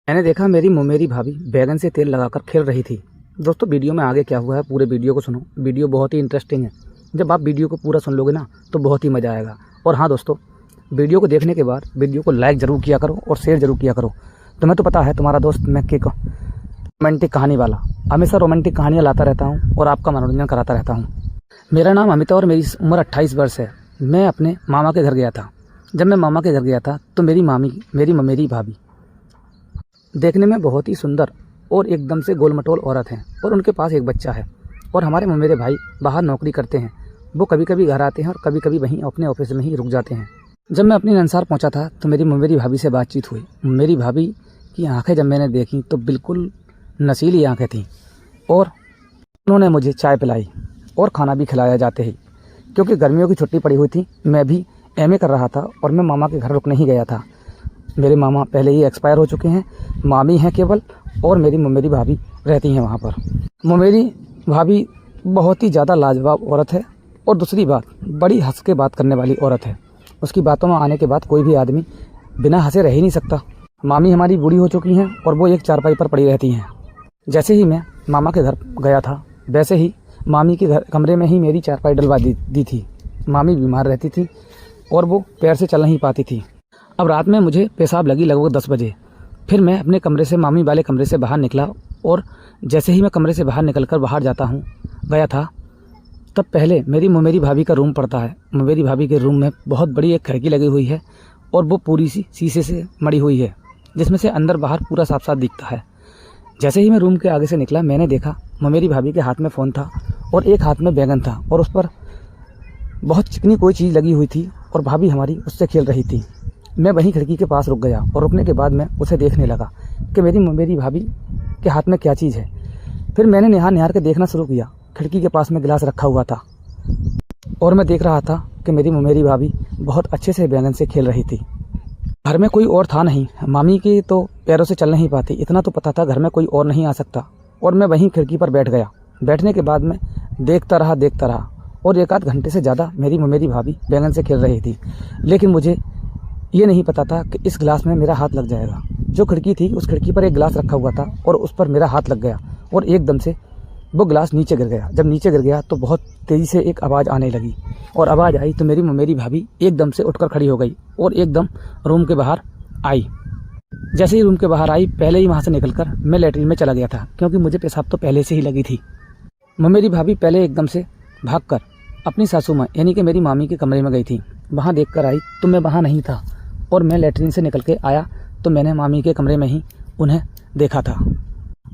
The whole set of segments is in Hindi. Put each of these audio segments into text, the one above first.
मैंने देखा मेरी भाभी बैगन से तेल लगाकर खेल रही थी। दोस्तों वीडियो में आगे क्या हुआ है पूरे वीडियो को सुनो। वीडियो बहुत ही इंटरेस्टिंग है। जब आप वीडियो को पूरा सुन लोगे ना तो बहुत ही मज़ा आएगा। और हाँ दोस्तों, वीडियो को देखने के बाद वीडियो को लाइक ज़रूर किया करो और शेयर ज़रूर किया करो। तुम्हें तो पता है तुम्हारा दोस्त मैं के रोमांटिक कहानी वाला हमेशा रोमांटिक कहानियाँ लाता रहता हूँ और आपका मनोरंजन कराता रहता हूँ। मेरा नाम अमिता और मेरी उम्र 28 वर्ष है। मैं अपने मामा के घर गया था। जब मैं मामा के घर गया था तो मेरी भाभी देखने में बहुत ही सुंदर और एकदम से गोलमटोल औरत हैं और उनके पास एक बच्चा है। और हमारे मेरे भाई बाहर नौकरी करते हैं। वो कभी कभी घर आते हैं और कभी कभी वहीं अपने ऑफिस में ही रुक जाते हैं। जब मैं अपनी ननसार पहुंचा था तो मेरी भाभी से बातचीत हुई। मेरी भाभी की आंखें जब मैंने देखी तो बिल्कुल नशीली आंखें थीं और उन्होंने मुझे चाय पिलाई और खाना भी खिलाया जाते ही। क्योंकि गर्मियों की छुट्टी पड़ी हुई थी, मैं भी एमए कर रहा था और मैं मामा के घर रुकने ही गया था। मेरे मामा पहले ही एक्सपायर हो चुके हैं, मामी हैं केवल और मेरी भाभी रहती हैं वहाँ पर। मेरी भाभी बहुत ही ज़्यादा लाजवाब औरत है और दूसरी बात बड़ी हंस के बात करने वाली औरत है। उसकी बातों में आने के बाद कोई भी आदमी बिना हंसे रह ही नहीं सकता। मामी हमारी बूढ़ी हो चुकी हैं और वो एक चारपाई पर पड़ी रहती हैं। जैसे ही मैं मामा के घर गया था वैसे ही मामी के घर कमरे में ही मेरी चारपाई डलवा दी थी। मामी बीमार रहती थी और वो पैर से चल नहीं पाती थी। अब रात में मुझे पेशाब लगी लगभग 10 बजे। फिर मैं अपने कमरे से मामी वाले कमरे से बाहर निकला और जैसे ही मैं कमरे से बाहर निकलकर बाहर गया था तब पहले मेरी भाभी का रूम पड़ता है। मेरी भाभी के रूम में बहुत बड़ी एक खिड़की लगी हुई है और वो पूरी सी शीशे से मड़ी हुई है जिसमें से अंदर बाहर पूरा साफ साफ दिखता है। जैसे ही मैं रूम के आगे से निकला मैंने देखा मेरी भाभी के हाथ में फ़ोन था और एक हाथ में बैगन था और उस पर बहुत चिकनी कोई चीज़ लगी हुई थी और भाभी हमारी उससे खेल रही थी। मैं वहीं खिड़की के पास रुक गया और रुकने के बाद मैं उसे देखने लगा कि मेरी भाभी के हाथ में क्या चीज़ है। फिर मैंने निहार के देखना शुरू किया। खिड़की के पास में गिलास रखा हुआ था और मैं देख रहा था कि मेरी भाभी बहुत अच्छे से बैगन से खेल रही थी। घर में कोई और था नहीं। मामी की तो पैरों से चल नहीं पाती, इतना तो पता था घर में कोई और नहीं आ सकता। और मैं वहीं खिड़की पर बैठ गया। बैठने के बाद मैं देखता रहा और 1 आध घंटे से ज़्यादा मेरी भाभी बैगन से खेल रही थी। लेकिन मुझे ये नहीं पता था कि इस गिलास में मेरा हाथ लग जाएगा। जो खिड़की थी उस खिड़की पर एक गिलास रखा हुआ था और उस पर मेरा हाथ लग गया और एकदम से वो गिलास नीचे गिर गया। जब नीचे गिर गया तो बहुत तेज़ी से एक आवाज़ आने लगी और आवाज़ आई तो मेरी भाभी एकदम से उठकर खड़ी हो गई और एकदम रूम के बाहर आई। जैसे ही रूम के बाहर आई पहले ही वहाँ से निकलकर मैं लैट्रिन में चला गया था क्योंकि मुझे पेशाब तो पहले से ही लगी थी। मेरी भाभी पहले एकदम से भागकर अपनी सासू माँ यानी कि मेरी मामी के कमरे में गई थी। वहाँ देख कर आई तो मैं वहाँ नहीं था और मैं लैट्रिन से निकल के आया तो मैंने मामी के कमरे में ही उन्हें देखा था।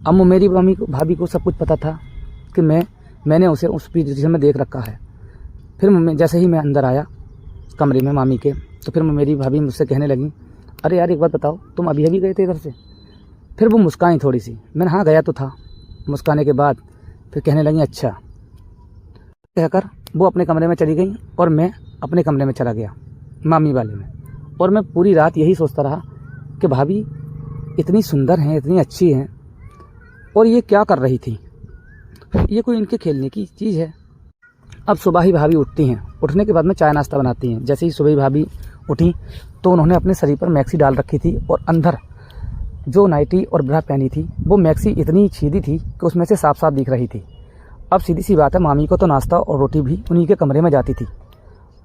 अब मेरी भाभी को सब कुछ पता था कि मैंने उसे उस पोजीशन में देख रखा है। फिर जैसे ही मैं अंदर आया कमरे में मामी के तो फिर मेरी भाभी मुझसे कहने लगी, अरे यार एक बात बताओ, तुम अभी गए थे इधर से? फिर वो मुस्काई थोड़ी सी। मैंने हाँ गया तो था। मुस्काने के बाद फिर कहने लगी अच्छा। कहकर वो अपने कमरे में चली गई और मैं अपने कमरे में चला गया मामी वाले में। और मैं पूरी रात यही सोचता रहा कि भाभी इतनी सुंदर हैं, इतनी अच्छी हैं और ये क्या कर रही थी, ये कोई इनके खेलने की चीज़ है। अब सुबह ही भाभी उठती हैं। उठने के बाद में चाय नाश्ता बनाती हैं। जैसे ही सुबह ही भाभी उठी तो उन्होंने अपने शरीर पर मैक्सी डाल रखी थी और अंदर जो नाइटी और ब्रा पहनी थी वो मैक्सी इतनी छीदी थी कि उसमें से साफ साफ दिख रही थी। अब सीधी सी बात है, मामी को तो नाश्ता और रोटी भी उन्हीं के कमरे में जाती थी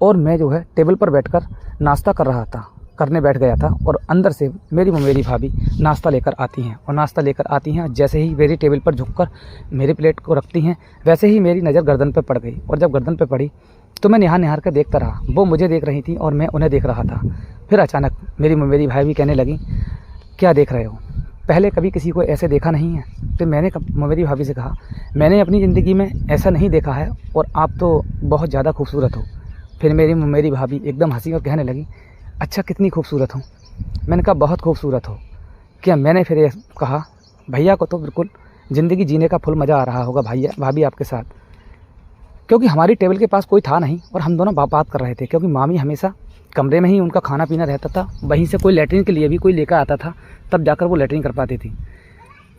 और मैं जो है टेबल पर बैठकर नाश्ता करने बैठ गया था और अंदर से मेरी भाभी नाश्ता लेकर आती हैं और नाश्ता लेकर आती हैं। जैसे ही मेरी टेबल पर झुककर मेरी प्लेट को रखती हैं वैसे ही मेरी नज़र गर्दन पर पड़ गई और जब गर्दन पर पड़ी तो मैं निहार कर देखता रहा। वो मुझे देख रही थी और मैं उन्हें देख रहा था। फिर अचानक मेरी भाभी कहने लगी, क्या देख रहे हो? पहले कभी किसी को ऐसे देखा नहीं है। फिर मैंने मेरी भाभी से कहा, मैंने अपनी ज़िंदगी में ऐसा नहीं देखा है और आप तो बहुत ज़्यादा खूबसूरत हो। फिर मेरी भाभी एकदम हंसी और कहने लगी, अच्छा कितनी खूबसूरत हो? मैंने कहा बहुत खूबसूरत हो। क्या? मैंने फिर ये कहा, भैया को तो बिल्कुल ज़िंदगी जीने का फुल मज़ा आ रहा होगा भाभी आपके साथ। क्योंकि हमारी टेबल के पास कोई था नहीं और हम दोनों बात कर रहे थे क्योंकि मामी हमेशा कमरे में ही उनका खाना पीना रहता था। वहीं से कोई लैट्रिन के लिए भी कोई लेकर आता था तब जाकर वो लैट्रिन कर पाती थी।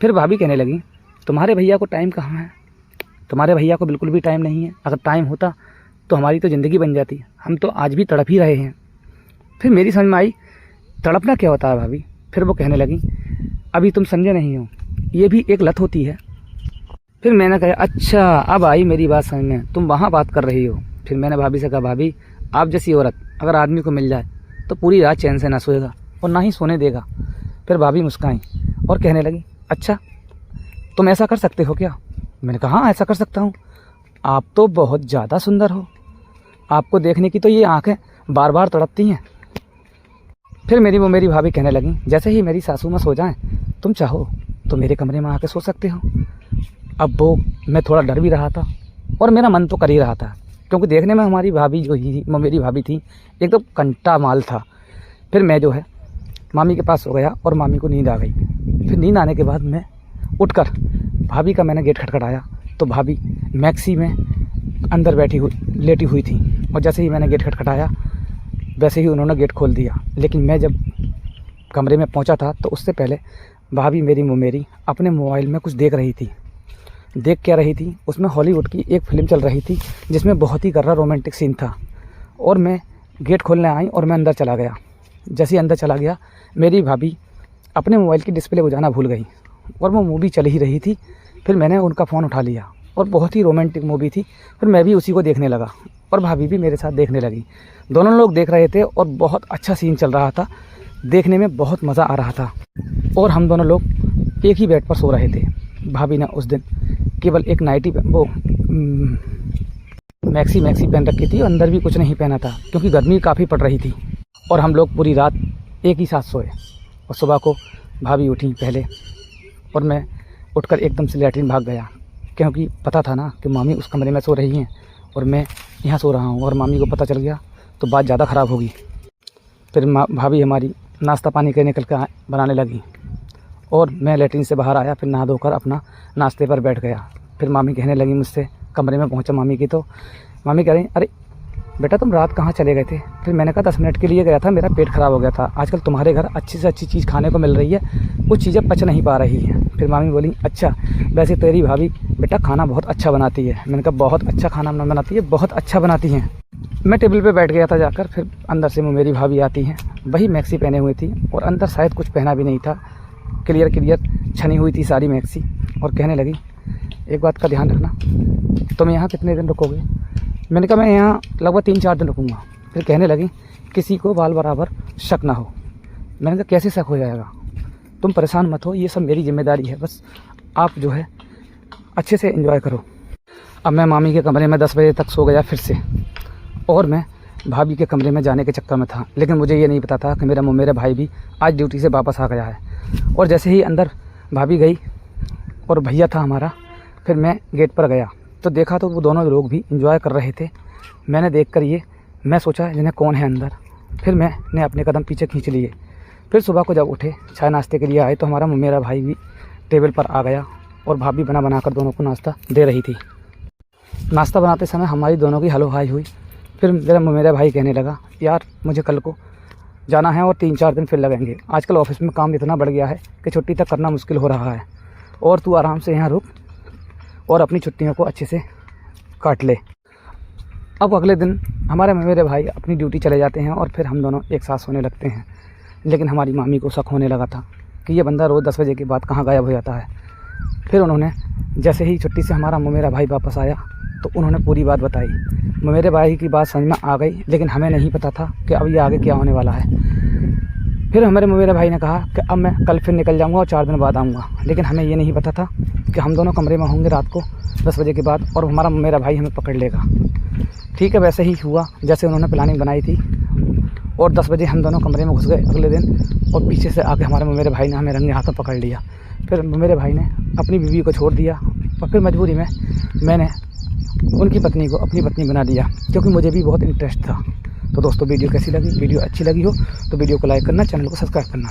फिर भाभी कहने लगी, तुम्हारे भैया को टाइम कहाँ है? तुम्हारे भैया को बिल्कुल भी टाइम नहीं है। अगर टाइम होता तो हमारी तो ज़िंदगी बन जाती। हम तो आज भी तड़प ही रहे हैं। फिर मेरी समझ में आई तड़पना क्या होता है भाभी। फिर वो कहने लगी, अभी तुम समझे नहीं हो, ये भी एक लत होती है। फिर मैंने कहा अच्छा अब आई मेरी बात समझ में, तुम वहाँ बात कर रही हो। फिर मैंने भाभी से कहा भाभी आप जैसी औरत अगर आदमी को मिल जाए तो पूरी रात चैन से ना सोएगा और ना ही सोने देगा। फिर भाभी मुस्काई और कहने लगी अच्छा तुम ऐसा कर सकते हो क्या? मैंने कहा हाँ ऐसा कर सकता हूँ, आप तो बहुत ज़्यादा सुंदर हो, आपको देखने की तो ये आँखें बार बार तड़पती हैं। फिर मेरी भाभी कहने लगी जैसे ही मेरी सासू माँ सो जाएं तुम चाहो तो मेरे कमरे में आके सो सकते हो। अब वो मैं थोड़ा डर भी रहा था और मेरा मन तो कर ही रहा था, क्योंकि देखने में हमारी भाभी जो ही मेरी भाभी थी एकदम कंटा माल था। फिर मैं जो है मामी के पास सो गया और मामी को नींद आ गई। फिर नींद आने के बाद मैं उठकर भाभी का मैंने गेट खटखटाया तो भाभी मैक्सी में अंदर लेटी हुई थी और जैसे ही मैंने गेट खटखटाया वैसे ही उन्होंने गेट खोल दिया। लेकिन मैं जब कमरे में पहुंचा था तो उससे पहले भाभी मेरी अपने मोबाइल में कुछ देख रही थी। देख क्या रही थी, उसमें हॉलीवुड की एक फ़िल्म चल रही थी जिसमें बहुत ही गर्रा रोमांटिक सीन था। और मैं गेट खोलने आई और मैं अंदर चला गया। जैसे ही अंदर चला गया मेरी भाभी अपने मोबाइल की डिस्प्ले बुझाना भूल गई और वो मूवी चल ही रही थी। फिर मैंने उनका फ़ोन उठा लिया और बहुत ही रोमांटिक मूवी थी। फिर मैं भी उसी को देखने लगा और भाभी भी मेरे साथ देखने लगी। दोनों लोग देख रहे थे और बहुत अच्छा सीन चल रहा था, देखने में बहुत मज़ा आ रहा था। और हम दोनों लोग एक ही बेड पर सो रहे थे। भाभी ने उस दिन केवल एक नाइटी वो मैक्सी पहन रखी थी, अंदर भी कुछ नहीं पहना था क्योंकि गर्मी काफ़ी पड़ रही थी। और हम लोग पूरी रात एक ही साथ सोए और सुबह को भाभी उठी पहले और मैं उठकर एकदम से लैट्रिन भाग गया, क्योंकि पता था ना कि मामी उस कमरे में सो रही हैं और मैं यहाँ सो रहा हूँ और मामी को पता चल गया तो बात ज़्यादा ख़राब होगी। फिर भाभी हमारी नाश्ता पानी के निकल कर बनाने लगी और मैं लैट्रिन से बाहर आया। फिर नहा धोकर अपना नाश्ते पर बैठ गया। फिर मामी कहने लगी मुझसे, कमरे में पहुंचा मामी की तो मामी कह रही अरे बेटा तुम रात कहाँ चले गए थे? फिर मैंने कहा 10 मिनट के लिए गया था, मेरा पेट ख़राब हो गया था। आजकल तुम्हारे घर अच्छी से अच्छी चीज़ खाने को मिल रही है, कुछ चीज़ें पच नहीं पा रही हैं। फिर मामी बोली अच्छा वैसे तेरी भाभी बेटा खाना बहुत अच्छा बनाती है। मैंने कहा बहुत अच्छा खाना बनाती है, बहुत अच्छा बनाती हैं। मैं टेबल पे बैठ गया था जाकर। फिर अंदर से मेरी भाभी आती हैं, वही मैक्सी पहने हुए थी और अंदर शायद कुछ पहना भी नहीं था, क्लियर छनी हुई थी सारी मैक्सी। और कहने लगी एक बात का ध्यान रखना, तुम यहाँ कितने दिन रुकोगे? मैंने कहा मैं यहाँ लगभग 3-4 दिन रुकूँगा। फिर कहने लगी किसी को बाल बराबर शक ना हो। मैंने कहा कैसे शक हो जाएगा, तुम परेशान मत हो, ये सब मेरी जिम्मेदारी है, बस आप जो है अच्छे से एंजॉय करो। अब मैं मामी के कमरे में 10 बजे तक सो गया फिर से और मैं भाभी के कमरे में जाने के चक्कर में था। लेकिन मुझे ये नहीं पता था कि मेरा भाई भी आज ड्यूटी से वापस आ गया है। और जैसे ही अंदर भाभी गई और भैया था हमारा, फिर मैं गेट पर गया तो देखा तो वो दोनों लोग भी एंजॉय कर रहे थे। मैंने देखकर मैं सोचा जिन्हें कौन है अंदर। फिर मैंने अपने कदम पीछे खींच लिए। फिर सुबह को जब उठे चाय नाश्ते के लिए आए तो मेरा भाई भी टेबल पर आ गया और भाभी बनाकर दोनों को नाश्ता दे रही थी। नाश्ता बनाते समय हमारी दोनों की हलो हाई हुई। फिर मेरा भाई कहने लगा यार मुझे कल को जाना है और 3-4 दिन फिर लगेंगे। आजकल ऑफिस में काम इतना बढ़ गया है कि छुट्टी तक करना मुश्किल हो रहा है और तू आराम से यहाँ रुक और अपनी छुट्टियों को अच्छे से काट ले। अब अगले दिन मेरे भाई अपनी ड्यूटी चले जाते हैं और फिर हम दोनों एक साथ सोने लगते हैं। लेकिन हमारी मामी को शक होने लगा था कि ये बंदा रोज़ 10 बजे के बाद कहाँ गायब हो जाता है। फिर उन्होंने जैसे ही छुट्टी से मेरा भाई वापस आया तो उन्होंने पूरी बात बताई। मेरे भाई की बात समझ में आ गई, लेकिन हमें नहीं पता था कि अब ये आगे क्या होने वाला है। फिर मेरे भाई ने कहा कि अब मैं कल फिर निकल जाऊंगा और 4 दिन बाद आऊँगा। लेकिन हमें ये नहीं पता था कि हम दोनों कमरे में होंगे रात को 10 बजे के बाद और मेरा भाई हमें पकड़ लेगा। ठीक है, वैसे ही हुआ जैसे उन्होंने प्लानिंग बनाई थी और 10 बजे हम दोनों कमरे में घुस गए अगले दिन और पीछे से आके मेरे भाई ने हमें रंगे हाथों पकड़ लिया। फिर मेरे भाई ने अपनी बीवी को छोड़ दिया और फिर मजबूरी में मैंने उनकी पत्नी को अपनी पत्नी बना दिया, क्योंकि मुझे भी बहुत इंटरेस्ट था। तो दोस्तों वीडियो कैसी लगी? वीडियो अच्छी लगी हो तो वीडियो को लाइक करना, चैनल को सब्सक्राइब करना।